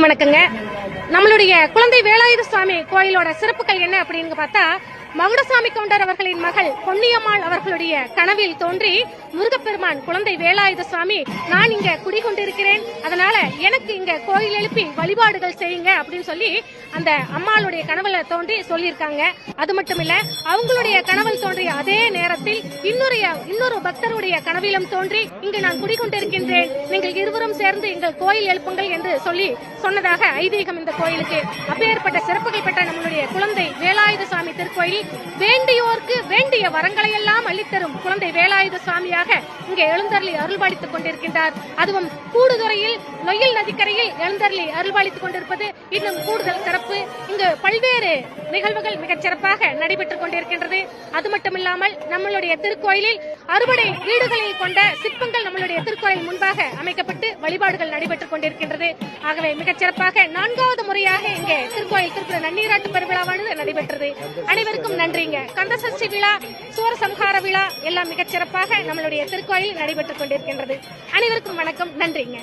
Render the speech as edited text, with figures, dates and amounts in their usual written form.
வணக்கங்க. நம்மளுடைய குழந்தை வேலாயுத சுவாமி கோயிலோட சிறப்புகள் என்ன அப்படின்னு பார்த்தா, மகுடசாமி கவுண்டர் அவர்களின் மகள் பொன்னியம்மாள் அவர்களுடைய கனவில் தோன்றி முருகப்பெருமான் குழந்தை வேலாயுத சுவாமி, நான் இங்க குடிகொண்டிருக்கிறேன், அதனால எனக்கு இங்க கோயில் எழுப்பி வழிபாடுகள் செய்யுங்க அப்படின்னு சொல்லி அந்த அம்மாளுடைய கனவுல தோன்றி சொல்லியிருக்காங்க. அது மட்டும் இல்ல, அவங்களுடைய கனவில் தோன்றிய அதே நேரத்தில் இன்னொரு பக்தருடைய கனவிலும் தோன்றி, இங்கு நான் குடிகொண்டிருக்கின்றேன், நீங்கள் இருவரும் சேர்ந்து எங்கள் கோயில் எழுப்புங்கள் என்று சொல்லி சொன்னதாக ஐதீகம் இந்த கோயிலுக்கு. அப்பேற்பட்ட சிறப்புகள் பெற்ற நம்மளுடைய குழந்தை வேலாயுத சுவாமி திருக்கோயில் வேண்டியோர்க்கு வேண்டிய வரங்களை எல்லாம் அள்ளித்தரும் குழந்தை வேலாயுத சுவாமியாக இங்கே எழுந்தருளி அருள்பாலித்துக் கொண்டிருக்கின்றார். அதுவும் கூடுதுறையில் நொய்யல் நதிக்கரையில் எழுந்தருளி அருள்பாலித்துக் கொண்டிருப்பது இன்னும் கூடுதல் சிறப்பு. இங்கு பல்வேறு நிகழ்வுகள் மிகச் சிறப்பாக நடைபெற்றுக் கொண்டிருக்கின்றது. அது மட்டுமில்லாமல் நம்மளுடைய திருக்கோயிலில் அறுபடை வீடுகளில் கொண்ட சிற்பங்கள் நம்மளுடைய திருக்கோயில் முன்பாக அமைக்கப்பட்டு வழிபாடுகள் நடைபெற்றுக் கொண்டிருக்கின்றது. ஆகவே மிகச் சிறப்பாக 4வது முறையாக இங்கே திருக்கோயில் திருப்புற நன்னீராட்டு பெருவிழாவானது நடைபெற்றது. அனைவருக்கும் நன்றிங்க. கந்தசஷ்டி விழா, சூரசம்ஹார விழா எல்லாம் மிகச் சிறப்பாக நம்மளுடைய திருக்கோயில் நடைபெற்றுக் கொண்டிருக்கின்றது. அனைவருக்கும் வணக்கம், நன்றிங்க.